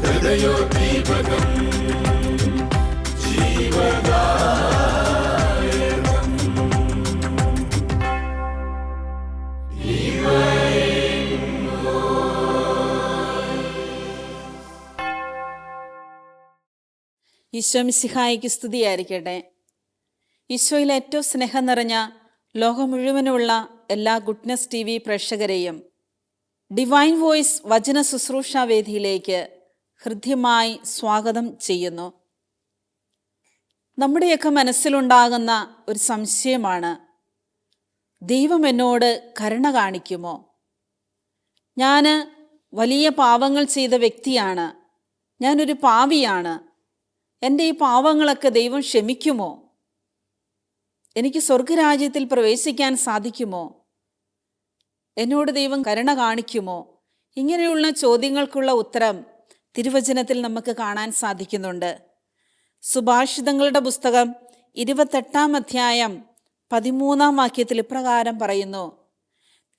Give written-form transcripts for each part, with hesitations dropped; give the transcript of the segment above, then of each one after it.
ഹൃദയോദ്ദീപകം ജീവദായകം. ഈശോ മിശിഹായിക്ക് സ്തുതിയായിരിക്കട്ടെ. ഈശോയിൽ ഏറ്റവും സ്നേഹം നിറഞ്ഞ ലോകം മുഴുവനുമുള്ള എല്ലാ ഗുഡ്നസ് TV പ്രേക്ഷകരെയും ഡിവൈൻ വോയിസ് വചന ശുശ്രൂഷാ വേദിയിലേക്ക് ഹൃദ്യമായി സ്വാഗതം ചെയ്യുന്നു. നമ്മുടെയൊക്കെ മനസ്സിലുണ്ടാകുന്ന ഒരു സംശയമാണ്, ദൈവം എന്നോട് കരുണ കാണിക്കുമോ? ഞാൻ വലിയ പാപങ്ങൾ ചെയ്ത വ്യക്തിയാണ്, ഞാനൊരു പാപിയാണ്, എൻ്റെ ഈ പാവങ്ങളൊക്കെ ദൈവം ക്ഷമിക്കുമോ? എനിക്ക് സ്വർഗരാജ്യത്തിൽ പ്രവേശിക്കാൻ സാധിക്കുമോ? എന്നോട് ദൈവം കരുണ കാണിക്കുമോ? ഇങ്ങനെയുള്ള ചോദ്യങ്ങൾക്കുള്ള ഉത്തരം തിരുവചനത്തിൽ നമുക്ക് കാണാൻ സാധിക്കുന്നുണ്ട്. സുഭാഷിതങ്ങളുടെ പുസ്തകം 28-ാം അധ്യായം 13-ാം വാക്യത്തിൽ ഇപ്രകാരം പറയുന്നു: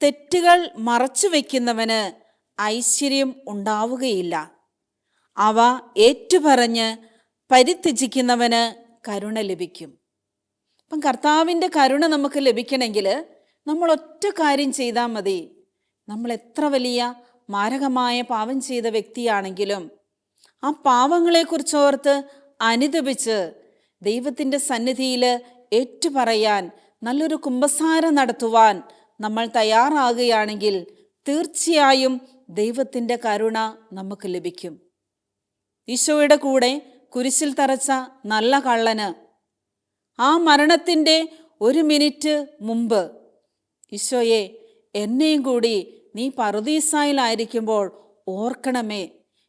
തെറ്റുകൾ മറച്ചു വയ്ക്കുന്നവന് ഐശ്വര്യം ഉണ്ടാവുകയില്ല, അവ ഏറ്റുപറഞ്ഞ് പരിത്യജിക്കുന്നവന് കരുണ ലഭിക്കും. അപ്പം കർത്താവിൻ്റെ കരുണ നമുക്ക് ലഭിക്കണമെങ്കിൽ നമ്മൾ ഒറ്റ കാര്യം ചെയ്താൽ മതി. നമ്മൾ എത്ര വലിയ മാരകമായ പാപം ചെയ്ത വ്യക്തിയാണെങ്കിലും ആ പാവങ്ങളെക്കുറിച്ചോർത്ത് അനുതപിച്ച് ദൈവത്തിൻ്റെ സന്നിധിയിൽ ഏറ്റുപറയാൻ, നല്ലൊരു കുമ്പസാരം നടത്തുവാൻ നമ്മൾ തയ്യാറാകുകയാണെങ്കിൽ തീർച്ചയായും ദൈവത്തിൻ്റെ കരുണ നമുക്ക് ലഭിക്കും. ഈശോയുടെ കൂടെ കുരിശിൽ തറച്ച നല്ല കള്ളന് ആ മരണത്തിൻ്റെ 1 മിനിറ്റ് മുമ്പ് ഈശോയെ, എന്നെയും കൂടി നീ പറുദീസായിലായിരിക്കുമ്പോൾ ഓർക്കണമേ,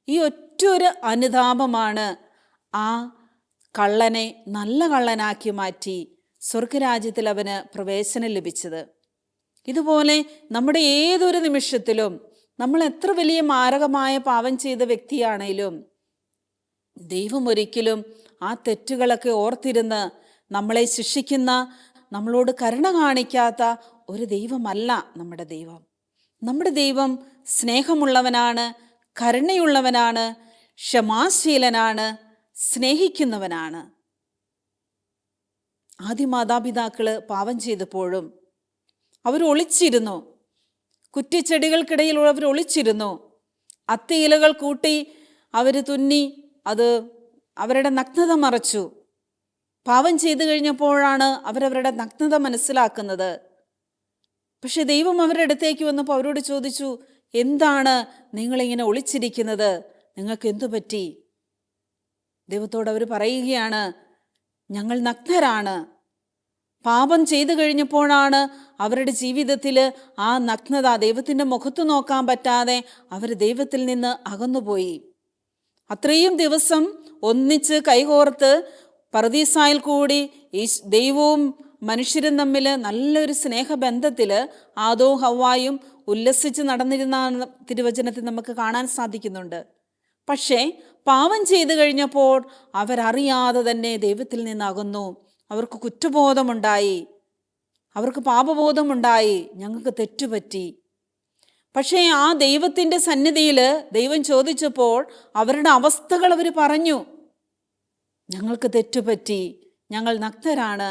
ഈ ഒറ്റൊരു അനുതാപമാണ് ആ കള്ളനെ നല്ല കള്ളനാക്കി മാറ്റി സ്വർഗരാജ്യത്തിൽ അവന് പ്രവേശനം ലഭിച്ചത്. ഇതുപോലെ നമ്മുടെ ഏതൊരു നിമിഷത്തിലും നമ്മൾ എത്ര വലിയ മാരകമായ പാപം ചെയ്ത വ്യക്തിയാണേലും ദൈവം ഒരിക്കലും ആ തെറ്റുകളൊക്കെ ഓർത്തിരുന്ന് നമ്മളെ ശിക്ഷിക്കുന്ന, നമ്മളോട് കരുണ കാണിക്കാത്ത ഒരു ദൈവമല്ല നമ്മുടെ ദൈവം. നമ്മുടെ ദൈവം സ്നേഹമുള്ളവനാണ്, കരുണയുള്ളവനാണ്, ക്ഷമാശീലനാണ്, സ്നേഹിക്കുന്നവനാണ്. ആദ്യ മാതാപിതാക്കള് പാപം ചെയ്തപ്പോഴും അവർ ഒളിച്ചിരുന്നു. കുറ്റിച്ചെടികൾക്കിടയിൽ അവർ ഒളിച്ചിരുന്നു. അത്തിയിലകൾ കൂട്ടി അവർ തുന്നി അത് അവരുടെ നഗ്നത മറച്ചു. പാപം ചെയ്തു കഴിഞ്ഞപ്പോഴാണ് അവരവരുടെ നഗ്നത മനസ്സിലാക്കുന്നത്. പക്ഷെ ദൈവം അവരുടെ അടുത്തേക്ക് വന്നപ്പോൾ അവരോട് ചോദിച്ചു, എന്താണ് നിങ്ങളിങ്ങനെ ഒളിച്ചിരിക്കുന്നത്? നിങ്ങൾക്ക് എന്തു പറ്റി? ദൈവത്തോട് അവർ പറയുകയാണ്, ഞങ്ങൾ നഗ്നരാണ്. പാപം ചെയ്തു കഴിഞ്ഞപ്പോഴാണ് അവരുടെ ജീവിതത്തിൽ ആ നഗ്നത, ദൈവത്തിൻ്റെ മുഖത്ത് നോക്കാൻ പറ്റാതെ അവർ ദൈവത്തിൽ നിന്ന് അകന്നുപോയി. അത്രയും ദിവസം ഒന്നിച്ച് കൈകോർത്ത് പറുദീസായിൽ കൂടി ഈ ദൈവവും മനുഷ്യരും തമ്മിൽ നല്ലൊരു സ്നേഹബന്ധത്തിൽ ആദവും ഹവ്വായും ഉല്ലസിച്ച് നടന്നിരുന്ന തിരുവചനത്തിൽ നമുക്ക് കാണാൻ സാധിക്കുന്നുണ്ട്. പക്ഷേ പാപം ചെയ്തു കഴിഞ്ഞപ്പോൾ അവരറിയാതെ തന്നെ ദൈവത്തിൽ നിന്ന് അകന്നു. അവർക്ക് കുറ്റബോധമുണ്ടായി, അവർക്ക് പാപബോധമുണ്ടായി, ഞങ്ങൾക്ക് തെറ്റുപറ്റി. പക്ഷേ ആ ദൈവത്തിൻ്റെ സന്നിധിയിൽ ദൈവം ചോദിച്ചപ്പോൾ അവരുടെ അവസ്ഥകൾ അവർ പറഞ്ഞു. ഞങ്ങൾക്ക് തെറ്റുപറ്റി, ഞങ്ങൾ നഗ്നരാണ്.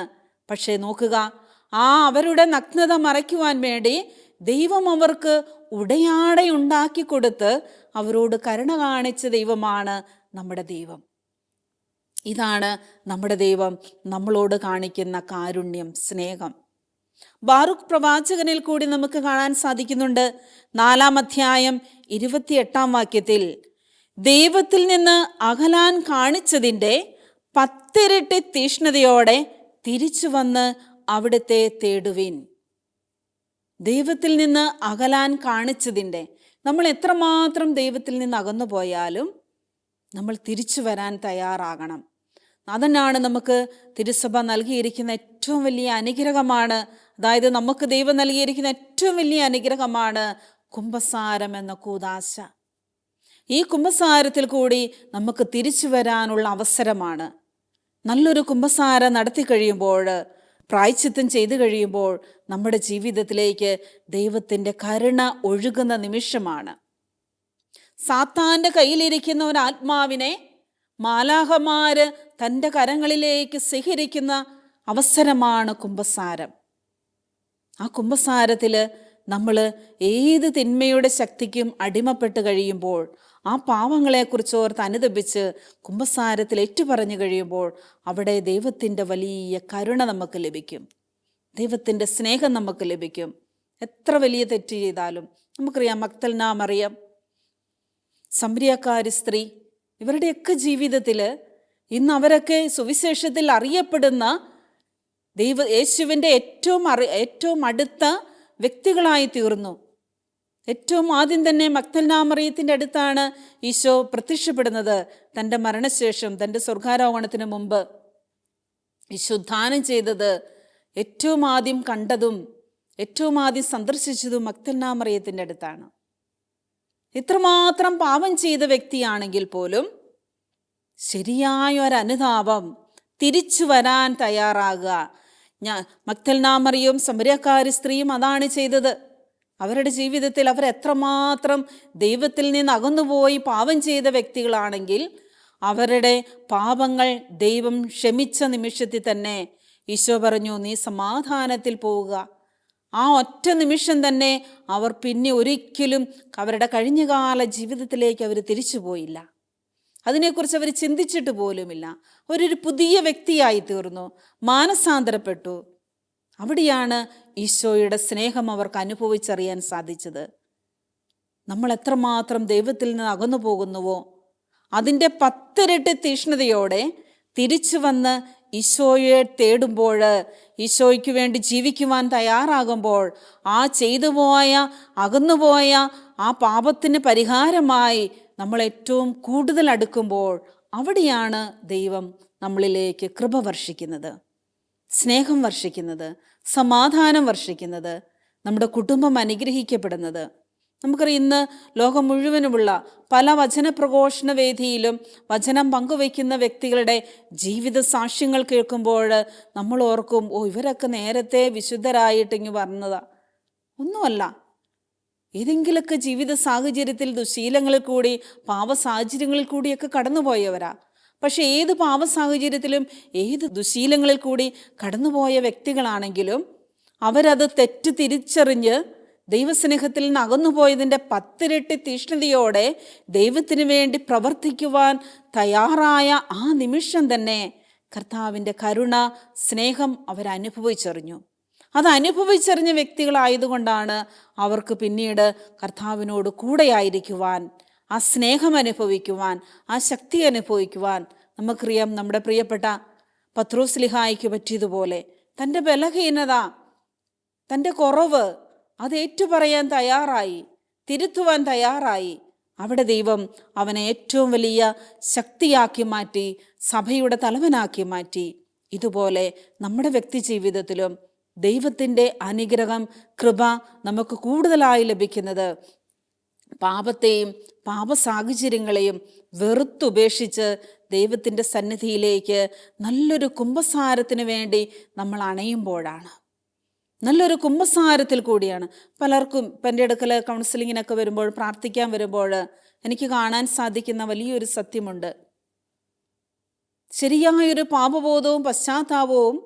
പക്ഷേ നോക്കുക, ആ അവരുടെ നഗ്നത മറയ്ക്കുവാൻ വേണ്ടി ദൈവം അവർക്ക് ഉടയാട ഉണ്ടാക്കി കൊടുത്ത് അവരോട് കരുണ കാണിച്ച ദൈവമാണ് നമ്മുടെ ദൈവം. ഇതാണ് നമ്മുടെ ദൈവം നമ്മളോട് കാണിക്കുന്ന കാരുണ്യം, സ്നേഹം. ബാറൂക്ക് പ്രവാചകനിൽ കൂടി നമുക്ക് കാണാൻ സാധിക്കുന്നുണ്ട്. 4-ാം അധ്യായം 28-ാം വാക്യത്തിൽ, ദൈവത്തിൽ നിന്ന് അകലാൻ കാണിച്ചതിൻ്റെ 10 ഇരട്ടി തീഷ്ണതയോടെ തിരിച്ചു വന്ന് അവിടുത്തെ തേടുവിൻ. ദൈവത്തിൽ നിന്ന് അകലാൻ കാണിച്ചതിൻ്റെ, നമ്മൾ എത്രമാത്രം ദൈവത്തിൽ നിന്ന് അകന്നു പോയാലും നമ്മൾ തിരിച്ചു വരാൻ തയ്യാറാകണം. അതന്നാണ് നമുക്ക് തിരുസഭ നൽകിയിരിക്കുന്ന ഏറ്റവും വലിയ അനുഗ്രഹമാണ്. അതായത് നമുക്ക് ദൈവം നൽകിയിരിക്കുന്ന ഏറ്റവും വലിയ അനുഗ്രഹമാണ് കുമ്പസാരം എന്ന കൂദാശ. ഈ കുമ്പസാരത്തിൽ കൂടി നമുക്ക് തിരിച്ചു വരാനുള്ള അവസരമാണ്. നല്ലൊരു കുമ്പസാരം നടത്തി കഴിയുമ്പോൾ, പ്രായശ്ചിത്തം ചെയ്തു കഴിയുമ്പോൾ നമ്മുടെ ജീവിതത്തിലേക്ക് ദൈവത്തിൻ്റെ കരുണ ഒഴുകുന്ന നിമിഷമാണ്. സാത്താൻ്റെ കയ്യിലിരിക്കുന്ന ഒരു ആത്മാവിനെ മാലാഖമാര് തൻ്റെ കരങ്ങളിലേക്ക് സ്വീകരിക്കുന്ന അവസരമാണ് കുമ്പസാരം. ആ കുമ്പസാരത്തിൽ നമ്മൾ ഏത് തിന്മയുടെ ശക്തിക്കും അടിമപ്പെട്ട് കഴിയുമ്പോൾ, ആ പാവങ്ങളെക്കുറിച്ച് ഓർത്ത് അനുതപിച്ച് കുമ്പസാരത്തിൽ ഏറ്റുപറഞ്ഞു കഴിയുമ്പോൾ അവിടെ ദൈവത്തിൻ്റെ വലിയ കരുണ നമുക്ക് ലഭിക്കും, ദൈവത്തിൻ്റെ സ്നേഹം നമുക്ക് ലഭിക്കും. എത്ര വലിയ തെറ്റ് ചെയ്താലും നമുക്കറിയാം, മഗ്ദലന മറിയം, സമരിയക്കാരി സ്ത്രീ, ഇവരുടെയൊക്കെ ജീവിതത്തിൽ ഇന്ന് അവരൊക്കെ സുവിശേഷത്തിൽ അറിയപ്പെടുന്ന യേശുവിൻ്റെ ഏറ്റവും അടുത്ത വ്യക്തികളായി തീർന്നു. ഏറ്റവും ആദ്യം തന്നെ മഗ്ദലന മറിയത്തിൻ്റെ അടുത്താണ് ഈശോ പ്രത്യക്ഷപ്പെടുന്നത്. തൻ്റെ മരണശേഷം, തൻ്റെ സ്വർഗാരോഹണത്തിന് മുമ്പ് ഈശോ ദാനം ചെയ്തത്, ഏറ്റവും ആദ്യം കണ്ടതും ഏറ്റവും ആദ്യം സന്ദർശിച്ചതും മഗ്ദലന മറിയത്തിൻ്റെ അടുത്താണ്. ഇത്രമാത്രം പാപം ചെയ്ത വ്യക്തിയാണെങ്കിൽ പോലും ശരിയായ ഒരനുതാപം, തിരിച്ചു വരാൻ തയ്യാറാകുക. മഗ്ദലന മറിയവും സമരിയക്കാരി സ്ത്രീയും അതാണ് ചെയ്തത്. അവരുടെ ജീവിതത്തിൽ അവർ എത്രമാത്രം ദൈവത്തിൽ നിന്ന് അകന്നുപോയി പാപം ചെയ്ത വ്യക്തികളാണെങ്കിൽ അവരുടെ പാപങ്ങൾ ദൈവം ക്ഷമിച്ച നിമിഷത്തിൽ തന്നെ ഈശോ പറഞ്ഞു, നീ സമാധാനത്തിൽ പോവുക. ആ ഒറ്റ നിമിഷം തന്നെ അവർ പിന്നെ ഒരിക്കലും അവരുടെ കഴിഞ്ഞകാല ജീവിതത്തിലേക്ക് അവർ തിരിച്ചു പോയില്ല. അതിനെക്കുറിച്ച് അവർ ചിന്തിച്ചിട്ട് പോലുമില്ല. അവരൊരു പുതിയ വ്യക്തിയായി തീർന്നു, മാനസാന്തരപ്പെട്ടു. അവിടെയാണ് ഈശോയുടെ സ്നേഹം അവർക്ക് അനുഭവിച്ചറിയാൻ സാധിച്ചത്. നമ്മൾ എത്രമാത്രം ദൈവത്തിൽ നിന്ന് അകന്നു പോകുന്നുവോ അതിൻ്റെ 10 ഇരട്ടി തീഷ്ണതയോടെ തിരിച്ചു വന്ന് ഈശോയെ തേടുമ്പോൾ, ഈശോയ്ക്ക് വേണ്ടി ജീവിക്കുവാൻ തയ്യാറാകുമ്പോൾ, ആ ചെയ്തുപോയ അകന്നുപോയ ആ പാപത്തിന് പരിഹാരമായി നമ്മൾ ഏറ്റവും കൂടുതൽ അടുക്കുമ്പോൾ അവിടെയാണ് ദൈവം നമ്മളിലേക്ക് കൃപ വർഷിക്കുന്നത്, സ്നേഹം വർഷിക്കുന്നത്, സമാധാനം വർഷിക്കുന്നത്, നമ്മുടെ കുടുംബം അനുഗ്രഹിക്കപ്പെടുന്നത്. നമുക്കറിയാം, ഇന്ന് ലോകം മുഴുവനുമുള്ള പല വചന പ്രഘോഷണ വേദിയിലും വചനം പങ്കുവയ്ക്കുന്ന വ്യക്തികളുടെ ജീവിത സാക്ഷ്യങ്ങൾ കേൾക്കുമ്പോൾ നമ്മൾ ഓർക്കും, ഇവരൊക്കെ നേരത്തെ വിശുദ്ധരായിട്ടിങ്ങ് പറഞ്ഞതാ. ഒന്നുമല്ല, ഏതെങ്കിലുമൊക്കെ ജീവിത സാഹചര്യത്തിൽ ദുശീലങ്ങളിൽ കൂടി പാപ സാഹചര്യങ്ങളിൽ കൂടിയൊക്കെ കടന്നുപോയവരാ. പക്ഷെ ഏത് പാപ സാഹചര്യത്തിലും ഏത് ദുശീലങ്ങളിൽ കൂടി കടന്നുപോയ വ്യക്തികളാണെങ്കിലും അവരത് തെറ്റ് തിരിച്ചറിഞ്ഞ് ദൈവസ്നേഹത്തിൽ നിന്ന് അകന്നുപോയതിൻ്റെ 10 ഇരട്ടി തീഷ്ണതയോടെ ദൈവത്തിന് വേണ്ടി പ്രവർത്തിക്കുവാൻ തയ്യാറായ ആ നിമിഷം തന്നെ കർത്താവിൻ്റെ കരുണ, സ്നേഹം അവരനുഭവിച്ചറിഞ്ഞു. അത് അനുഭവിച്ചറിഞ്ഞ വ്യക്തികളായതുകൊണ്ടാണ് അവർക്ക് പിന്നീട് കർത്താവിനോട് കൂടെയായിരിക്കുവാൻ, ആ സ്നേഹം അനുഭവിക്കുവാൻ, ആ ശക്തി അനുഭവിക്കുവാൻ. നമുക്കറിയാം, നമ്മുടെ പ്രിയപ്പെട്ട പത്രോസ്ലിഹായിക്ക് പറ്റിയതുപോലെ തൻ്റെ ബലഹീനത, തൻ്റെ കുറവ് അത് ഏറ്റുപറയാൻ തയ്യാറായി, തിരുത്തുവാൻ തയ്യാറായി. അവിടെ ദൈവം അവനെ ഏറ്റവും വലിയ ശക്തിയാക്കി മാറ്റി, സഭയുടെ തലവനാക്കി മാറ്റി. ഇതുപോലെ നമ്മുടെ വ്യക്തി ജീവിതത്തിലും ദൈവത്തിൻ്റെ അനുഗ്രഹം, കൃപ നമുക്ക് കൂടുതലായി ലഭിക്കുന്നത് പാപത്തെയും പാപ സാഹചര്യങ്ങളെയും വെറുത്തുപേക്ഷിച്ച് ദൈവത്തിൻ്റെ സന്നിധിയിലേക്ക് നല്ലൊരു കുമ്പസാരത്തിന് വേണ്ടി നമ്മൾ അണയുമ്പോഴാണ്. നല്ലൊരു കുമ്പസാരത്തിൽ കൂടിയാണ്. പലർക്കും ഇപ്പം എൻ്റെ അടുക്കൽ കൗൺസിലിങ്ങിനൊക്കെ വരുമ്പോൾ, പ്രാർത്ഥിക്കാൻ വരുമ്പോൾ എനിക്ക് കാണാൻ സാധിക്കുന്ന വലിയൊരു സത്യമുണ്ട്. ശരിയായൊരു പാപബോധവും പശ്ചാത്താപവും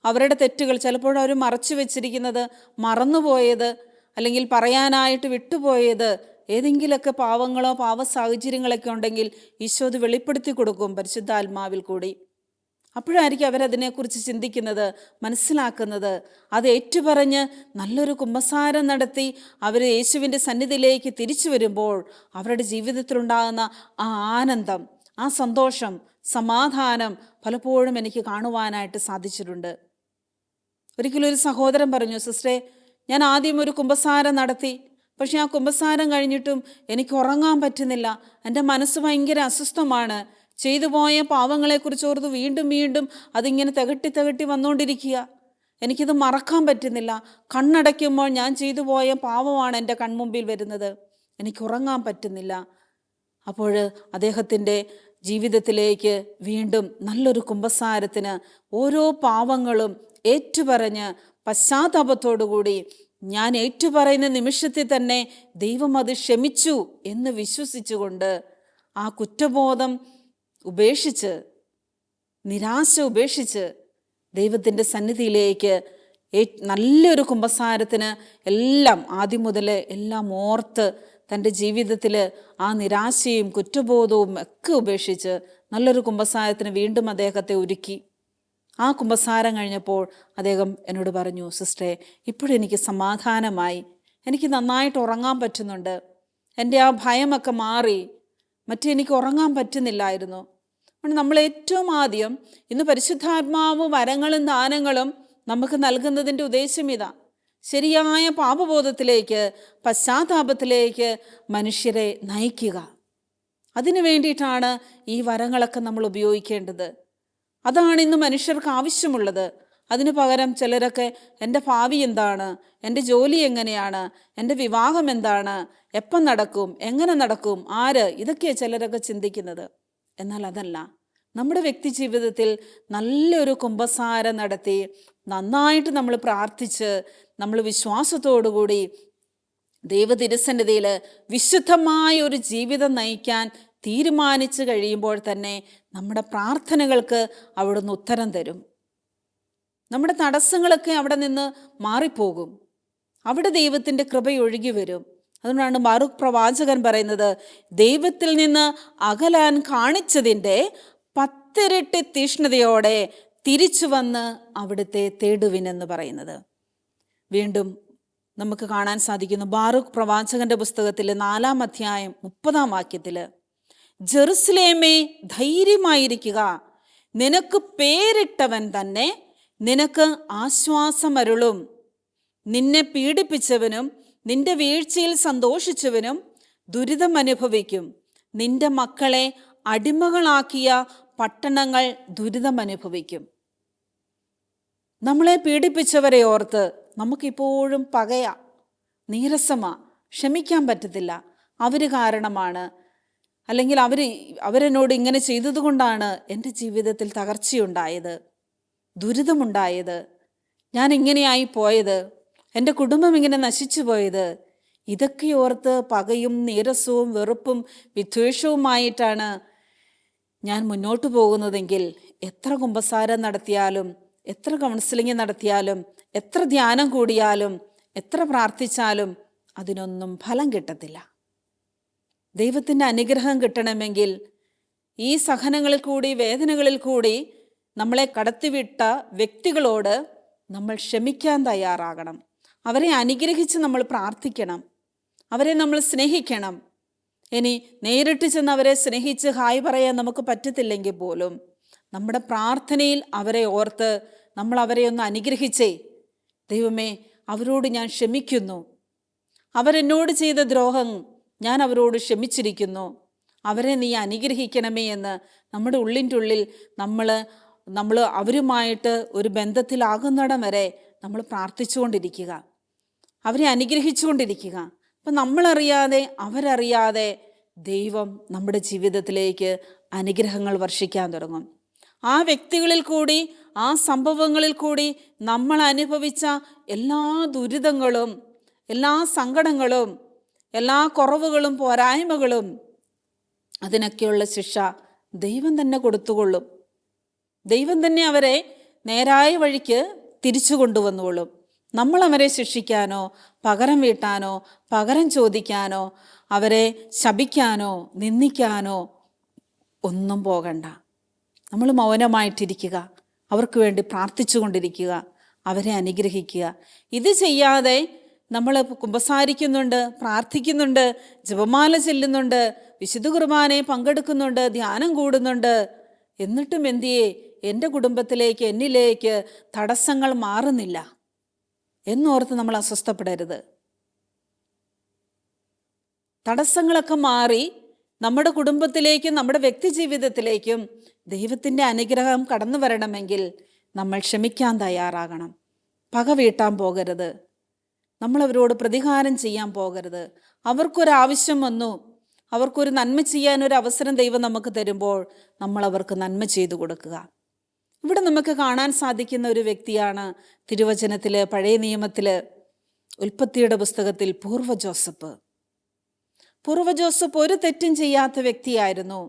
അവരുടെ തെറ്റുകൾ ചിലപ്പോൾ അവർ മറച്ചു വെച്ചിരിക്കുന്നത്, മറന്നുപോയത്, അല്ലെങ്കിൽ പറയാനായിട്ട് വിട്ടുപോയത് ഏതെങ്കിലുമൊക്കെ പാവങ്ങളോ പാവ സാഹചര്യങ്ങളൊക്കെ ഉണ്ടെങ്കിൽ ഈശോ അത് വെളിപ്പെടുത്തി കൊടുക്കും പരിശുദ്ധാത്മാവിൽ കൂടി. അപ്പോഴായിരിക്കും അവരതിനെക്കുറിച്ച് ചിന്തിക്കുന്നത്, മനസ്സിലാക്കുന്നത്. അത് ഏറ്റുപറഞ്ഞ് നല്ലൊരു കുമ്പസാരം നടത്തി അവർ യേശുവിൻ്റെ സന്നിധിയിലേക്ക് തിരിച്ചു വരുമ്പോൾ അവരുടെ ജീവിതത്തിലുണ്ടാകുന്ന ആ ആനന്ദം, ആ സന്തോഷം, സമാധാനം പലപ്പോഴും എനിക്ക് കാണുവാനായിട്ട് സാധിച്ചിട്ടുണ്ട്. ഒരിക്കലും ഒരു സഹോദരൻ പറഞ്ഞു, സിസ്റ്ററെ, ഞാൻ ആദ്യം ഒരു കുമ്പസാരം നടത്തി, പക്ഷെ ആ കുമ്പസാരം കഴിഞ്ഞിട്ടും എനിക്ക് ഉറങ്ങാൻ പറ്റുന്നില്ല. എൻ്റെ മനസ്സ് ഭയങ്കര അസ്വസ്ഥമാണ്. ചെയ്തു പോയ പാവങ്ങളെക്കുറിച്ച് ഓർത്ത് വീണ്ടും വീണ്ടും അതിങ്ങനെ തികട്ടി വന്നുകൊണ്ടിരിക്കുക. എനിക്കിത് മറക്കാൻ പറ്റുന്നില്ല. കണ്ണടയ്ക്കുമ്പോൾ ഞാൻ ചെയ്തു പോയ പാവമാണ് എൻ്റെ കൺമുമ്പിൽ വരുന്നത്. എനിക്ക് ഉറങ്ങാൻ പറ്റുന്നില്ല. അപ്പോൾ അദ്ദേഹത്തിൻ്റെ ജീവിതത്തിലേക്ക് വീണ്ടും നല്ലൊരു കുമ്പസാരത്തിന് ഓരോ പാവങ്ങളും ഏറ്റുപറഞ്ഞ് പശ്ചാത്താപത്തോടുകൂടി ഞാൻ ഏറ്റുപറയുന്ന നിമിഷത്തിൽ തന്നെ ദൈവം അത് ക്ഷമിച്ചു എന്ന് വിശ്വസിച്ചുകൊണ്ട് ആ കുറ്റബോധം ഉപേക്ഷിച്ച്, നിരാശ ഉപേക്ഷിച്ച് ദൈവത്തിൻ്റെ സന്നിധിയിലേക്ക് നല്ലൊരു കുമ്പസാരത്തിന് എല്ലാം ആദ്യം മുതൽ എല്ലാം ഓർത്ത് തൻ്റെ ജീവിതത്തിൽ ആ നിരാശയും കുറ്റബോധവും ഒക്കെ ഉപേക്ഷിച്ച് നല്ലൊരു കുമ്പസാരത്തിന് വീണ്ടും അദ്ദേഹത്തെ ഒരുക്കി. ആ കുമ്പസാരം കഴിഞ്ഞപ്പോൾ അദ്ദേഹം എന്നോട് പറഞ്ഞു, സിസ്റ്ററെ, ഇപ്പോഴെനിക്ക് സമാധാനമായി, എനിക്ക് നന്നായിട്ട് ഉറങ്ങാൻ പറ്റുന്നുണ്ട്, എൻ്റെ ആ ഭയമൊക്കെ മാറി, എനിക്ക് ഉറങ്ങാൻ പറ്റുന്നില്ലായിരുന്നു. അതുകൊണ്ട് നമ്മൾ ഏറ്റവും ആദ്യം ഇന്ന് പരിശുദ്ധാത്മാവ് വരങ്ങളും ദാനങ്ങളും നമുക്ക് നൽകുന്നതിൻ്റെ ഉദ്ദേശം ഇതാ: ശരിയായ പാപബോധത്തിലേക്ക്, പശ്ചാത്താപത്തിലേക്ക് മനുഷ്യരെ നയിക്കുക. അതിനു വേണ്ടിയിട്ടാണ് ഈ വരങ്ങളൊക്കെ നമ്മൾ ഉപയോഗിക്കേണ്ടത്. അതാണ് ഇന്ന് മനുഷ്യർക്ക് ആവശ്യമുള്ളത്. അതിനു പകരം ചിലരൊക്കെ എൻ്റെ ഭാവി എന്താണ്, എൻ്റെ ജോലി എങ്ങനെയാണ്, എൻ്റെ വിവാഹം എന്താണ്, എപ്പം നടക്കും, എങ്ങനെ നടക്കും, ആര്, ഇതൊക്കെയാണ് ചിലരൊക്കെ ചിന്തിക്കുന്നത്. എന്നാൽ അതല്ല, നമ്മുടെ വ്യക്തി ജീവിതത്തിൽ നല്ലൊരു കുമ്പസാരം നടത്തി നന്നായിട്ട് നമ്മൾ പ്രാർത്ഥിച്ച് നമ്മൾ വിശ്വാസത്തോടുകൂടി ദൈവതിരുസന്നിധിയിൽ വിശുദ്ധമായ ഒരു ജീവിതം നയിക്കാൻ തീരുമാനിച്ചു കഴിയുമ്പോൾ തന്നെ നമ്മുടെ പ്രാർത്ഥനകൾക്ക് അവിടുന്ന് ഉത്തരം തരും. നമ്മുടെ തടസ്സങ്ങളൊക്കെ അവിടെ നിന്ന് മാറിപ്പോകും. അവിടെ ദൈവത്തിൻ്റെ കൃപയൊഴുകി വരും. അതുകൊണ്ടാണ് ബാറൂക്ക് പ്രവാചകൻ പറയുന്നത്, ദൈവത്തിൽ നിന്ന് അകലാൻ കാണിച്ചതിൻ്റെ 10 ഇരട്ടി തീഷ്ണതയോടെ തിരിച്ചു വന്ന് അവിടുത്തെ തേടുവിനെന്ന് പറയുന്നത്. വീണ്ടും നമുക്ക് കാണാൻ സാധിക്കുന്നു ബാറൂക്ക് പ്രവാചകന്റെ പുസ്തകത്തിൽ 4-ാം അധ്യായം 30-ാം വാക്യത്തിൽ, ജെറുസലേമേ ധൈര്യമായിരിക്കുക, നിനക്ക് പേരിട്ടവൻ തന്നെ നിനക്ക് ആശ്വാസമരുളും, നിന്നെ പീഡിപ്പിച്ചവനും നിന്റെ വീഴ്ചയിൽ സന്തോഷിച്ചവനും ദുരിതം അനുഭവിക്കും, നിന്റെ മക്കളെ അടിമകളാക്കിയ പട്ടണങ്ങൾ ദുരിതം അനുഭവിക്കും. നമ്മളെ പീഡിപ്പിച്ചവരെ ഓർത്ത് നമുക്കിപ്പോഴും പകയാ, നീരസമാ, ക്ഷമിക്കാൻ പറ്റത്തില്ല. അവർ കാരണമാണ്, അല്ലെങ്കിൽ അവരെന്നോട് ഇങ്ങനെ ചെയ്തതുകൊണ്ടാണ് എൻ്റെ ജീവിതത്തിൽ തകർച്ചയുണ്ടായത്, ദുരിതമുണ്ടായത്, ഞാൻ ഇങ്ങനെയായി പോയത്, എൻ്റെ കുടുംബം ഇങ്ങനെ നശിച്ചു പോയത്. ഇതൊക്കെ ഓർത്ത് പകയും നീരസവും വെറുപ്പും വിദ്വേഷവുമായിട്ടാണ് ഞാൻ മുന്നോട്ട് പോകുന്നതെങ്കിൽ എത്ര കുമ്പസാരം നടത്തിയാലും, എത്ര കൗൺസിലിംഗ് നടത്തിയാലും, എത്ര ധ്യാനം കൂടിയാലും, എത്ര പ്രാർത്ഥിച്ചാലും അതിനൊന്നും ഫലം കിട്ടത്തില്ല. ദൈവത്തിൻ്റെ അനുഗ്രഹം കിട്ടണമെങ്കിൽ ഈ സഹനങ്ങളിൽ കൂടി, വേദനകളിൽ കൂടി നമ്മളെ കടത്തിവിട്ട വ്യക്തികളോട് നമ്മൾ ക്ഷമിക്കാൻ തയ്യാറാകണം. അവരെ അനുഗ്രഹിച്ച് നമ്മൾ പ്രാർത്ഥിക്കണം, അവരെ നമ്മൾ സ്നേഹിക്കണം. ഇനി നേരിട്ട് ചെന്ന് അവരെ സ്നേഹിച്ച് ഹായ് പറയാൻ നമുക്ക് പറ്റത്തില്ലെങ്കിൽ പോലും നമ്മുടെ പ്രാർത്ഥനയിൽ അവരെ ഓർത്ത് നമ്മൾ അവരെ ഒന്ന് അനുഗ്രഹിച്ചേ, ദൈവമേ, അവരോട് ഞാൻ ക്ഷമിക്കുന്നു, അവരെന്നോട് ചെയ്ത ദ്രോഹം ഞാൻ അവരോട് ക്ഷമിച്ചിരിക്കുന്നു, അവരെ നീ അനുഗ്രഹിക്കണമേ എന്ന് നമ്മുടെ ഉള്ളിൻ്റെ ഉള്ളിൽ നമ്മൾ അവരുമായിട്ട് ഒരു ബന്ധത്തിലാകുന്നിടം വരെ നമ്മൾ പ്രാർത്ഥിച്ചുകൊണ്ടിരിക്കുക, അവരെ അനുഗ്രഹിച്ചുകൊണ്ടിരിക്കുക. അപ്പം നമ്മളറിയാതെ, അവരറിയാതെ ദൈവം നമ്മുടെ ജീവിതത്തിലേക്ക് അനുഗ്രഹങ്ങൾ വർഷിക്കാൻ തുടങ്ങും. ആ വ്യക്തികളിൽ കൂടി, ആ സംഭവങ്ങളിൽ കൂടി നമ്മൾ അനുഭവിച്ച എല്ലാ ദുരിതങ്ങളും, എല്ലാ സങ്കടങ്ങളും, എല്ലാ കുറവുകളും പോരായ്മകളും, അതിനൊക്കെയുള്ള ശിക്ഷ ദൈവം തന്നെ കൊടുത്തുകൊള്ളും. ദൈവം തന്നെ അവരെ നേരായ വഴിക്ക് തിരിച്ചു കൊണ്ടുവന്നുകൊള്ളും. നമ്മൾ അവരെ ശിക്ഷിക്കാനോ പകരം വീട്ടാനോ പകരം ചോദിക്കാനോ അവരെ ശപിക്കാനോ നിന്ദിക്കാനോ ഒന്നും പോകണ്ട. നമ്മൾ മൗനമായിട്ടിരിക്കുക, അവർക്ക് വേണ്ടി പ്രാർത്ഥിച്ചു കൊണ്ടിരിക്കുക, അവരെ അനുഗ്രഹിക്കുക. ഇത് ചെയ്യാതെ നമ്മൾ കുമ്പസാരിക്കുന്നുണ്ട്, പ്രാർത്ഥിക്കുന്നുണ്ട്, ജപമാല ചെല്ലുന്നുണ്ട്, വിശുദ്ധ കുർബാനയെ പങ്കെടുക്കുന്നുണ്ട്, ധ്യാനം കൂടുന്നുണ്ട്, എന്നിട്ടും എന്തിയേ എൻ്റെ കുടുംബത്തിലേക്ക്, എന്നിലേക്ക് തടസ്സങ്ങൾ മാറുന്നില്ല എന്നോർത്ത് നമ്മൾ അസ്വസ്ഥപ്പെടരുത്. തടസ്സങ്ങളൊക്കെ മാറി നമ്മുടെ കുടുംബത്തിലേക്കും നമ്മുടെ വ്യക്തി ജീവിതത്തിലേക്കും ദൈവത്തിൻ്റെ അനുഗ്രഹം കടന്നു വരണമെങ്കിൽ നമ്മൾ ക്ഷമിക്കാൻ തയ്യാറാകണം. പക വീട്ടാൻ പോകരുത്, നമ്മളവരോട് പ്രതികാരം ചെയ്യാൻ പോകരുത്. അവർക്കൊരാവശ്യം വന്നു, അവർക്കൊരു നന്മ ചെയ്യാനൊരു അവസരം ദൈവം നമുക്ക് തരുമ്പോൾ നമ്മൾ അവർക്ക് നന്മ ചെയ്തു കൊടുക്കുക. ഇവിടെ നമുക്ക് കാണാൻ സാധിക്കുന്ന ഒരു വ്യക്തിയാണ് തിരുവചനത്തിൽ, പഴയ നിയമത്തിൽ ഉൽപ്പത്തിയുടെ പുസ്തകത്തിൽ പൂർവ്വ ജോസഫ് ഒരു തെറ്റും ചെയ്യാത്ത വ്യക്തിയായിരുന്നു.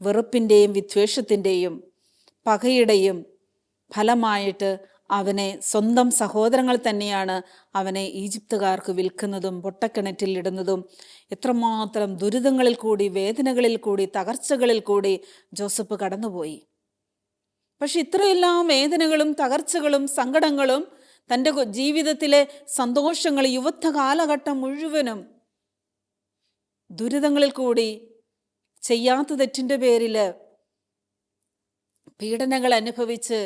വെറുപ്പിൻ്റെയും വിദ്വേഷത്തിൻ്റെയും പകയുടെയും ഫലമായിട്ട് അവനെ സ്വന്തം സഹോദരങ്ങൾ തന്നെയാണ് അവനെ ഈജിപ്തുകാർക്ക് വിൽക്കുന്നതും പൊട്ടക്കിണറ്റിൽ ഇടുന്നതും. എത്രമാത്രം ദുരിതങ്ങളിൽ കൂടി, വേദനകളിൽ കൂടി, തകർച്ചകളിൽ കൂടി ജോസഫ് കടന്നുപോയി. പക്ഷെ ഇത്രയെല്ലാം വേദനകളും തകർച്ചകളും സങ്കടങ്ങളും തൻ്റെ ജീവിതത്തിലെ സന്തോഷങ്ങൾ, യുവത്വ കാലഘട്ടം മുഴുവനും ദുരിതങ്ങളിൽ കൂടി, ചെയ്യാത്ത തെറ്റിൻ്റെ പേരിൽ പീഡനങ്ങൾ അനുഭവിച്ച്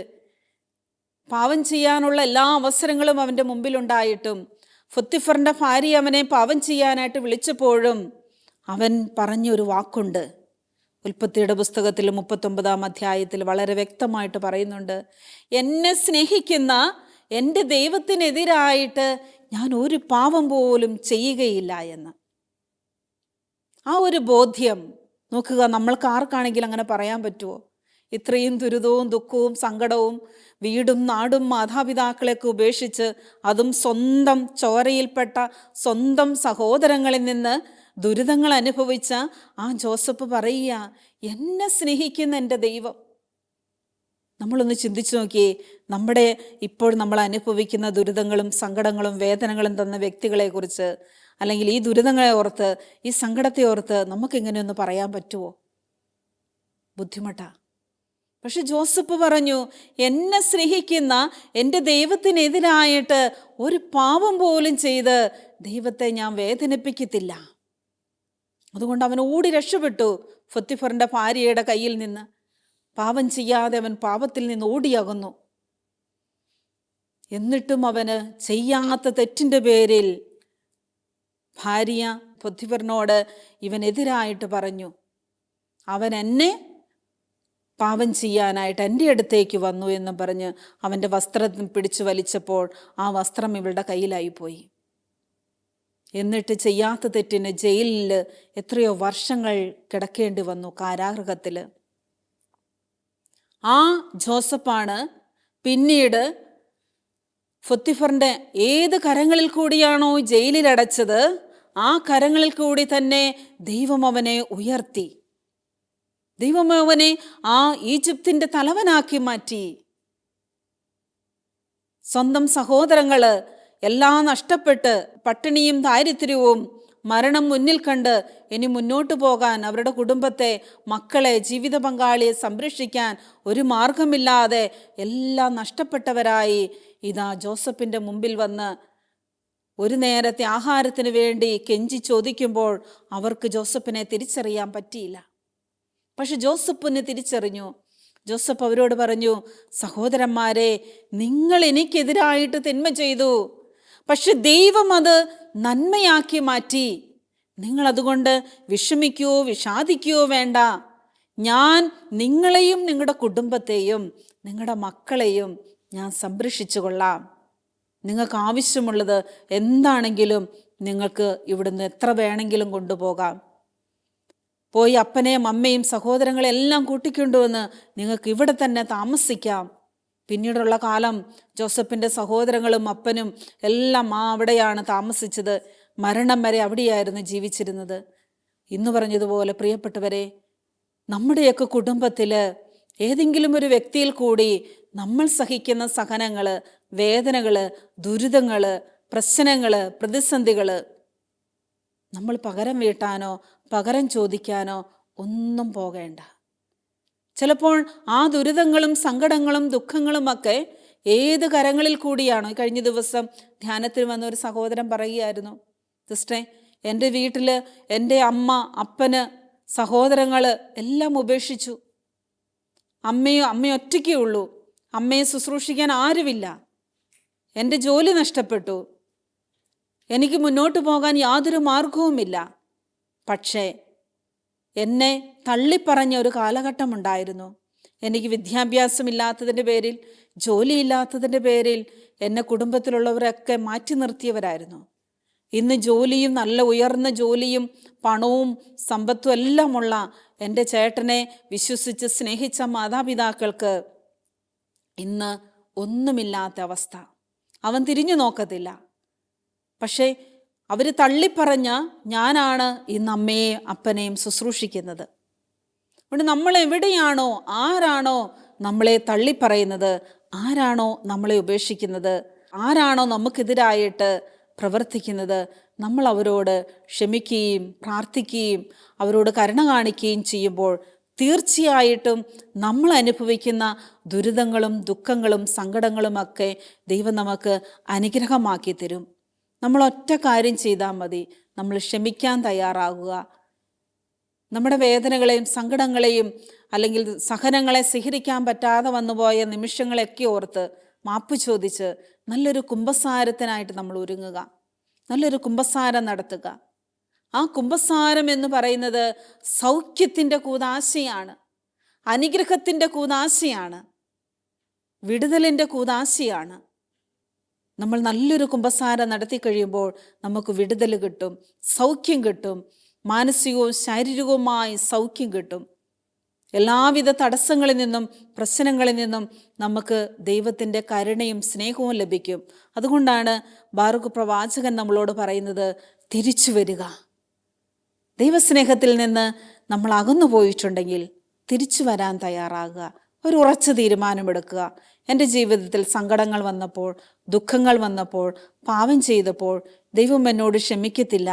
പാവം ചെയ്യാനുള്ള എല്ലാ അവസരങ്ങളും അവൻ്റെ മുമ്പിലുണ്ടായിട്ടും ഫൊത്തിഫറിൻ്റെ ഭാര്യ അവനെ പാവം ചെയ്യാനായിട്ട് വിളിച്ചപ്പോഴും അവൻ പറഞ്ഞൊരു വാക്കുണ്ട്. ഉൽപ്പത്തിയുടെ പുസ്തകത്തിൽ 39-ാം അധ്യായത്തിൽ വളരെ വ്യക്തമായിട്ട് പറയുന്നുണ്ട്, എന്നെ സ്നേഹിക്കുന്ന എൻ്റെ ദൈവത്തിനെതിരായിട്ട് ഞാൻ ഒരു പാവം പോലും ചെയ്യുകയില്ല എന്ന്. ആ ഒരു ബോധ്യം നോക്കുക, നമ്മൾക്ക് ആർക്കാണെങ്കിലും അങ്ങനെ പറയാൻ പറ്റുമോ? ഇത്രയും ദുരിതവും ദുഃഖവും സങ്കടവും, വീടും നാടും മാതാപിതാക്കളെയൊക്കെ ഉപേക്ഷിച്ച്, അതും സ്വന്തം ചോരയിൽപ്പെട്ട സ്വന്തം സഹോദരങ്ങളിൽ നിന്ന് ദുരിതങ്ങൾ അനുഭവിച്ച ആ ജോസഫ് പറയുക, എന്നെ സ്നേഹിക്കുന്ന എൻ്റെ ദൈവം. നമ്മളൊന്ന് ചിന്തിച്ചു നോക്കിയേ, ഇപ്പോൾ നമ്മൾ അനുഭവിക്കുന്ന ദുരിതങ്ങളും സങ്കടങ്ങളും വേദനകളും തന്ന വ്യക്തികളെ കുറിച്ച്, അല്ലെങ്കിൽ ഈ ദുരിതങ്ങളെ ഓർത്ത്, ഈ സങ്കടത്തെ ഓർത്ത് നമുക്കിങ്ങനെയൊന്ന് പറയാൻ പറ്റുമോ? ബുദ്ധിമുട്ടാ. പക്ഷെ ജോസഫ് പറഞ്ഞു, എന്നെ സ്നേഹിക്കുന്ന എൻ്റെ ദൈവത്തിനെതിരായിട്ട് ഒരു പാപം പോലും ചെയ്ത് ദൈവത്തെ ഞാൻ വേദനിപ്പിക്കത്തില്ല. അതുകൊണ്ട് അവൻ ഓടി രക്ഷപ്പെട്ടു ഫൊത്തിഫറിൻ്റെ ഭാര്യയുടെ കയ്യിൽ നിന്ന്. പാപം ചെയ്യാതെ അവൻ പാപത്തിൽ നിന്ന് ഓടിയാകുന്നു. എന്നിട്ടും അവന് ചെയ്യാത്ത തെറ്റിൻ്റെ പേരിൽ ഭാര്യ ഫൊത്തിഫറിനോട് ഇവനെതിരായിട്ട് പറഞ്ഞു, അവൻ എന്നെ പാപം ചെയ്യാനായിട്ട് എൻ്റെ അടുത്തേക്ക് വന്നു എന്ന് പറഞ്ഞ് അവൻ്റെ വസ്ത്രം പിടിച്ചു വലിച്ചപ്പോൾ ആ വസ്ത്രം ഇവളുടെ കയ്യിലായിപ്പോയി. എന്നിട്ട് ചെയ്യാത്ത തെറ്റിന് ജയിലിൽ എത്രയോ വർഷങ്ങൾ കിടക്കേണ്ടി വന്നു, കാരാഗൃഹത്തിൽ. ആ ജോസഫാണ് പിന്നീട് ഫൊത്തിഫറിൻ്റെ ഏത് കരങ്ങളിൽ കൂടിയാണോ ജയിലിലടച്ചത്, ആ കരങ്ങളിൽ കൂടി തന്നെ ദൈവം അവനെ ഉയർത്തി. ദൈവം അവനെ ആ ഈജിപ്തിൻ്റെ തലവനാക്കി മാറ്റി. സ്വന്തം സഹോദരങ്ങള് എല്ലാം നഷ്ടപ്പെട്ട് പട്ടിണിയും ദാരിദ്ര്യവും മരണം മുന്നിൽ കണ്ട് ഇനി മുന്നോട്ട് പോകാൻ, അവരുടെ കുടുംബത്തെ, മക്കളെ, ജീവിത പങ്കാളിയെ സംരക്ഷിക്കാൻ ഒരു മാർഗമില്ലാതെ എല്ലാം നഷ്ടപ്പെട്ടവരായി ഇതാ ജോസഫിൻ്റെ മുമ്പിൽ വന്ന് ഒരു നേരത്തെ ആഹാരത്തിന് വേണ്ടി കെഞ്ചി ചോദിക്കുമ്പോൾ അവർക്ക് ജോസഫിനെ തിരിച്ചറിയാൻ പറ്റിയില്ല. പക്ഷെ ജോസഫിനെ തിരിച്ചറിഞ്ഞു. ജോസഫ് അവരോട് പറഞ്ഞു, സഹോദരന്മാരെ, നിങ്ങൾ എനിക്കെതിരായിട്ട് തിന്മ ചെയ്തു, പക്ഷെ ദൈവം അത് നന്മയാക്കി മാറ്റി. നിങ്ങൾ അതുകൊണ്ട് വിഷമിക്കുകയോ വിഷാദിക്കുകയോ വേണ്ട. ഞാൻ നിങ്ങളെയും നിങ്ങളുടെ കുടുംബത്തെയും നിങ്ങളുടെ മക്കളെയും ഞാൻ സംരക്ഷിച്ചു കൊള്ളാം. നിങ്ങൾക്ക് ആവശ്യമുള്ളത് എന്താണെങ്കിലും നിങ്ങൾക്ക് ഇവിടുന്ന് എത്ര വേണമെങ്കിലും കൊണ്ടുപോകാം. പോയി അപ്പനെയും അമ്മയും സഹോദരങ്ങളെല്ലാം കൂട്ടിക്കൊണ്ടുവന്ന് നിങ്ങൾക്ക് ഇവിടെ തന്നെ താമസിക്കാം. പിന്നീടുള്ള കാലം ജോസഫിൻ്റെ സഹോദരങ്ങളും അപ്പനും എല്ലാം അവിടെയാണ് താമസിച്ചത്. മരണം വരെ അവിടെയായിരുന്നു ജീവിച്ചിരുന്നത്. ഇന്ന് പറഞ്ഞതുപോലെ പ്രിയപ്പെട്ടവരെ, നമ്മുടെയൊക്കെ കുടുംബത്തിൽ ഏതെങ്കിലും ഒരു വ്യക്തിയിൽ കൂടി നമ്മൾ സഹിക്കുന്ന സഹനങ്ങൾ, വേദനകൾ, ദുരിതങ്ങൾ, പ്രശ്നങ്ങൾ, പ്രതിസന്ധികൾ നമ്മൾ പകരം വീട്ടാനോ പകരം ചോദിക്കാനോ ഒന്നും പോകേണ്ട. ചിലപ്പോൾ ആ ദുരിതങ്ങളും സങ്കടങ്ങളും ദുഃഖങ്ങളുമൊക്കെ ഏത് കരങ്ങളിൽ കൂടിയാണോ. കഴിഞ്ഞ ദിവസം ധ്യാനത്തിന് വന്ന ഒരു സഹോദരൻ പറയുകയായിരുന്നു, സിസ്റ്ററെ, എൻ്റെ വീട്ടിൽ എൻ്റെ അമ്മ, അപ്പന്, സഹോദരങ്ങൾ എല്ലാം ഉപേക്ഷിച്ചു. അമ്മ ഒറ്റയ്ക്കേ ഉള്ളൂ. അമ്മയെ ശുശ്രൂഷിക്കാൻ ആരുമില്ല. എൻ്റെ ജോലി നഷ്ടപ്പെട്ടു. എനിക്ക് മുന്നോട്ട് പോകാൻ യാതൊരു മാർഗവുമില്ല. പക്ഷേ എന്നെ തള്ളിപ്പറഞ്ഞ ഒരു കാലഘട്ടമുണ്ടായിരുന്നു. എനിക്ക് വിദ്യാഭ്യാസമില്ലാത്തതിൻ്റെ പേരിൽ, ജോലിയില്ലാത്തതിൻ്റെ പേരിൽ എന്നെ കുടുംബത്തിലുള്ളവരൊക്കെ മാറ്റി നിർത്തിയവരായിരുന്നു. ഇന്ന് ജോലിയും, നല്ല ഉയർന്ന ജോലിയും പണവും സമ്പത്തും എല്ലാമുള്ള എൻ്റെ ചേട്ടനെ വിശ്വസിച്ച് സ്നേഹിച്ച മാതാപിതാക്കൾക്ക് ഇന്ന് ഒന്നുമില്ലാത്ത അവസ്ഥ. അവൻ തിരിഞ്ഞു നോക്കത്തില്ല. പക്ഷേ അവർ തള്ളിപ്പറഞ്ഞ ഞാനാണ് ഇന്ന് അമ്മയെയും അപ്പനെയും ശുശ്രൂഷിക്കുന്നത്. അതുകൊണ്ട് നമ്മൾ എവിടെയാണോ, ആരാണോ നമ്മളെ തള്ളിപ്പറയുന്നത്, ആരാണോ നമ്മളെ ഉപേക്ഷിക്കുന്നത്, ആരാണോ നമുക്കെതിരായിട്ട് പ്രവർത്തിക്കുന്നത്, നമ്മൾ അവരോട് ക്ഷമിക്കുകയും പ്രാർത്ഥിക്കുകയും അവരോട് കരുണ കാണിക്കുകയും ചെയ്യുമ്പോൾ തീർച്ചയായിട്ടും നമ്മൾ അനുഭവിക്കുന്ന ദുരിതങ്ങളും ദുഃഖങ്ങളും സങ്കടങ്ങളുമൊക്കെ ദൈവം നമുക്ക് അനുഗ്രഹമാക്കി തരും. നമ്മൾ ഒറ്റ കാര്യം ചെയ്താൽ മതി, നമ്മൾ ക്ഷമിക്കാൻ തയ്യാറാകുക. നമ്മുടെ വേദനകളെയും സങ്കടങ്ങളെയും അല്ലെങ്കിൽ സഹനങ്ങളെ സഹിക്കാൻ പറ്റാതെ വന്നുപോയ നിമിഷങ്ങളൊക്കെ ഓർത്ത് മാപ്പ് ചോദിച്ച് നല്ലൊരു കുമ്പസാരത്തിനായിട്ട് നമ്മൾ ഒരുങ്ങുക, നല്ലൊരു കുമ്പസാരം നടത്തുക. ആ കുമ്പസാരം എന്ന് പറയുന്നത് സൗഖ്യത്തിൻ്റെ കൂദാശയാണ്, അനുഗ്രഹത്തിൻ്റെ കൂദാശയാണ്, വിടുതലിൻ്റെ കൂദാശയാണ്. നമ്മൾ നല്ലൊരു കുമ്പസാരം നടത്തി കഴിയുമ്പോൾ നമുക്ക് വിടുതൽ കിട്ടും, സൗഖ്യം കിട്ടും, മാനസികവും ശാരീരികവുമായി സൗഖ്യം കിട്ടും. എല്ലാവിധ തടസ്സങ്ങളിൽ നിന്നും പ്രശ്നങ്ങളിൽ നിന്നും നമുക്ക് ദൈവത്തിൻ്റെ കരുണയും സ്നേഹവും ലഭിക്കും. അതുകൊണ്ടാണ് ബാറൂക്ക് പ്രവാചകൻ നമ്മളോട് പറയുന്നത്, തിരിച്ചു വരിക. ദൈവസ്നേഹത്തിൽ നിന്ന് നമ്മൾ അകന്നു പോയിട്ടുണ്ടെങ്കിൽ തിരിച്ചു വരാൻ തയ്യാറാകുക, ഒരു ഉറച്ച തീരുമാനമെടുക്കുക. എൻ്റെ ജീവിതത്തിൽ സങ്കടങ്ങൾ വന്നപ്പോൾ, ദുഃഖങ്ങൾ വന്നപ്പോൾ, പാപം ചെയ്തപ്പോൾ ദൈവം എന്നോട് ക്ഷമിക്കത്തില്ല,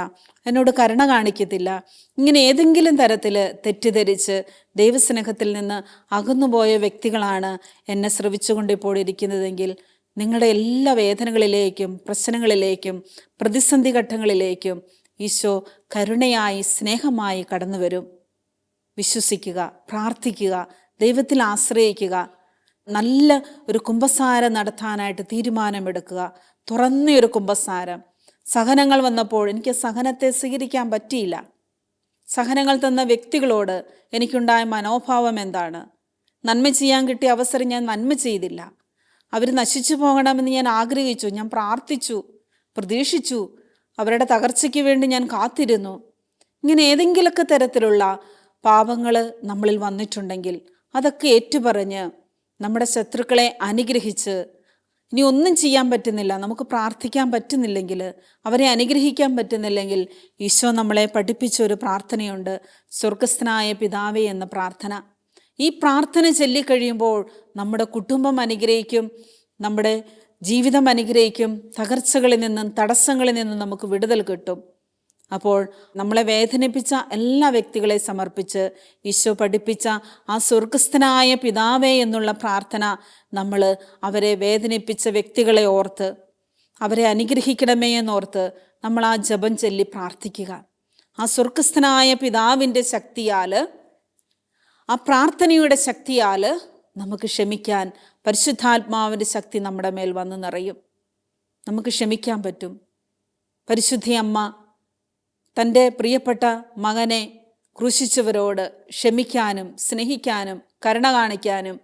എന്നോട് കരുണ കാണിക്കത്തില്ല, ഇങ്ങനെ ഏതെങ്കിലും തരത്തിൽ തെറ്റിദ്ധരിച്ച് ദൈവസ്നേഹത്തിൽ നിന്ന് അകന്നുപോയ വ്യക്തികളാണ് എന്നെ ശ്രവിച്ചുകൊണ്ടിപ്പോൾ ഇരിക്കുന്നതെങ്കിൽ, നിങ്ങളുടെ എല്ലാ വേദനകളിലേക്കും പ്രശ്നങ്ങളിലേക്കും പ്രതിസന്ധി ഘട്ടങ്ങളിലേക്കും ഈശോ കരുണയായി സ്നേഹമായി കടന്നു വരും. വിശ്വസിക്കുക, പ്രാർത്ഥിക്കുക, ദൈവത്തിൽ ആശ്രയിക്കുക, നല്ല ഒരു കുമ്പസാരം നടത്താനായിട്ട് തീരുമാനമെടുക്കുക. തുറന്നൊരു കുമ്പസാരം. സഹനങ്ങൾ വന്നപ്പോൾ എനിക്ക് സഹനത്തെ സ്വീകരിക്കാൻ പറ്റിയില്ല, സഹനങ്ങൾ തന്ന വ്യക്തികളോട് എനിക്കുണ്ടായ മനോഭാവം എന്താണ്? നന്മ ചെയ്യാൻ കിട്ടിയ അവസരം ഞാൻ നന്മ ചെയ്തില്ല, അവർ നശിച്ചു പോകണമെന്ന് ഞാൻ ആഗ്രഹിച്ചു, ഞാൻ പ്രാർത്ഥിച്ചു, പ്രതീക്ഷിച്ചു, അവരുടെ തകർച്ചയ്ക്ക് വേണ്ടി ഞാൻ കാത്തിരുന്നു. ഇങ്ങനെ ഏതെങ്കിലുമൊക്കെ തരത്തിലുള്ള പാപങ്ങൾ നമ്മളിൽ വന്നിട്ടുണ്ടെങ്കിൽ അതൊക്കെ ഏറ്റുപറഞ്ഞ് നമ്മുടെ ശത്രുക്കളെ അനുഗ്രഹിച്ച്, ഇനി ഒന്നും ചെയ്യാൻ പറ്റുന്നില്ല, നമുക്ക് പ്രാർത്ഥിക്കാൻ പറ്റുന്നില്ലെങ്കിൽ, അവരെ അനുഗ്രഹിക്കാൻ പറ്റുന്നില്ലെങ്കിൽ, ഈശോ നമ്മളെ പഠിപ്പിച്ച ഒരു പ്രാർത്ഥനയുണ്ട്, സ്വർഗസ്ഥനായ പിതാവേ എന്ന പ്രാർത്ഥന. ഈ പ്രാർത്ഥന ചൊല്ലിക്കഴിയുമ്പോൾ നമ്മുടെ കുടുംബം അനുഗ്രഹിക്കും, നമ്മുടെ ജീവിതം അനുഗ്രഹിക്കും, തകർച്ചകളിൽ നിന്നും തടസ്സങ്ങളിൽ നിന്നും നമുക്ക് വിടുതൽ കിട്ടും. അപ്പോൾ നമ്മളെ വേദനിപ്പിച്ച എല്ലാ വ്യക്തികളെ സമർപ്പിച്ച് ഈശോ പഠിപ്പിച്ച ആ സ്വർഗസ്ഥനായ പിതാവേ എന്നുള്ള പ്രാർത്ഥന നമ്മൾ അവരെ വേദനിപ്പിച്ച വ്യക്തികളെ ഓർത്ത് അവരെ അനുഗ്രഹിക്കണമേ എന്നോർത്ത് നമ്മൾ ആ ജപം ചൊല്ലി പ്രാർത്ഥിക്കുക. ആ സ്വർഗസ്ഥനായ പിതാവിൻ്റെ ശക്തിയാൽ, ആ പ്രാർത്ഥനയുടെ ശക്തിയാൽ നമുക്ക് ക്ഷമിക്കാൻ പരിശുദ്ധാത്മാവിൻ്റെ ശക്തി നമ്മുടെ മേൽ വന്ന് നിറയും. നമുക്ക് ക്ഷമിക്കാൻ പറ്റും. പരിശുദ്ധി അമ്മ തൻ്റെ പ്രിയപ്പെട്ട മകനെ ക്രൂശിച്ചവരോട് ക്ഷമിക്കാനും സ്നേഹിക്കാനും കരുണ കാണിക്കാനും,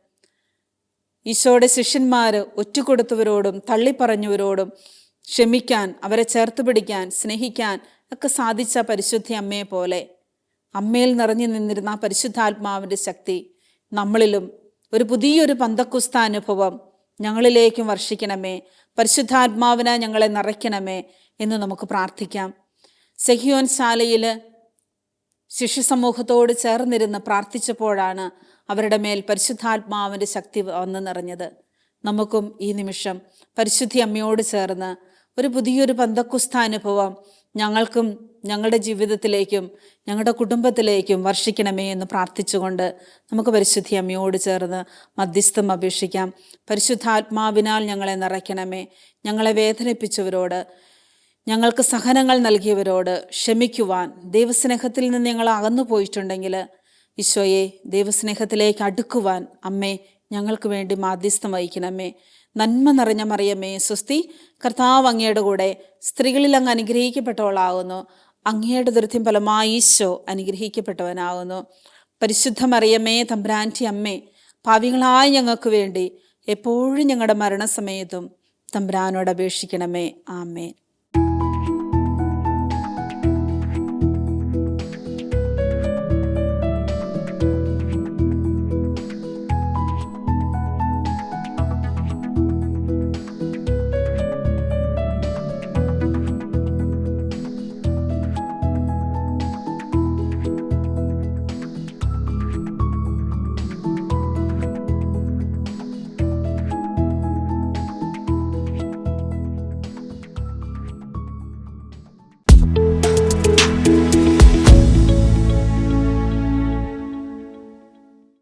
ഈശോയുടെ ശിഷ്യന്മാർ ഒറ്റുകൊടുത്തവരോടും തള്ളിപ്പറഞ്ഞവരോടും ക്ഷമിക്കാൻ, അവരെ ചേർത്ത് പിടിക്കാൻ, സ്നേഹിക്കാൻ ഒക്കെ സാധിച്ച പരിശുദ്ധി അമ്മയെ പോലെ അമ്മയിൽ നിറഞ്ഞു നിന്നിരുന്ന ആ പരിശുദ്ധാത്മാവിൻ്റെ ശക്തി നമ്മളിലും ഒരു പുതിയൊരു പന്തക്കുസ്ത അനുഭവം ഞങ്ങളിലേക്കും വർഷിക്കണമേ, പരിശുദ്ധാത്മാവിനെ ഞങ്ങളെ നിറയ്ക്കണമേ എന്ന് നമുക്ക് പ്രാർത്ഥിക്കാം. സെഹിയോൻ ശാലയിൽ ശിശു സമൂഹത്തോട് ചേർന്നിരുന്ന് പ്രാർത്ഥിച്ചപ്പോഴാണ് അവരുടെ മേൽ പരിശുദ്ധാത്മാവിൻ്റെ ശക്തി വന്ന് നിറഞ്ഞത്. നമുക്കും ഈ നിമിഷം പരിശുദ്ധി അമ്മയോട് ചേർന്ന് ഒരു പുതിയൊരു പന്തക്കുസ്ത അനുഭവം ഞങ്ങൾക്കും ഞങ്ങളുടെ ജീവിതത്തിലേക്കും ഞങ്ങളുടെ കുടുംബത്തിലേക്കും വർഷിക്കണമേ എന്ന് പ്രാർത്ഥിച്ചുകൊണ്ട് നമുക്ക് പരിശുദ്ധി അമ്മയോട് ചേർന്ന് മധ്യസ്ഥം അപേക്ഷിക്കാം. പരിശുദ്ധാത്മാവിനാൽ ഞങ്ങളെ നിറയ്ക്കണമേ. ഞങ്ങളെ വേദനിപ്പിച്ചവരോട്, ഞങ്ങൾക്ക് സഹനങ്ങൾ നൽകിയവരോട് ക്ഷമിക്കുവാൻ, ദൈവസ്നേഹത്തിൽ നിന്ന് ഞങ്ങൾ അകന്നു പോയിട്ടുണ്ടെങ്കിൽ ഈശോയെ ദൈവസ്നേഹത്തിലേക്ക് അടുക്കുവാൻ അമ്മേ ഞങ്ങൾക്ക് വേണ്ടി മാധ്യസ്ഥം വഹിക്കണമേ. നന്മ നിറഞ്ഞ മറിയമേ സ്വസ്തി, കർത്താവ് അങ്ങയുടെ കൂടെ, സ്ത്രീകളിൽ അങ്ങ് അനുഗ്രഹിക്കപ്പെട്ടവളാകുന്നു, അങ്ങയുടെ ദുരിതം ഫലമായി ഈശോ അനുഗ്രഹിക്കപ്പെട്ടവനാകുന്നു. പരിശുദ്ധ മറിയമേ തമ്പുരാൻ്റെ അമ്മേ, പാപികളായ ഞങ്ങൾക്ക് വേണ്ടി എപ്പോഴും ഞങ്ങളുടെ മരണസമയത്തും തമ്പുരാനോട് അപേക്ഷിക്കണമേ. ആമേൻ.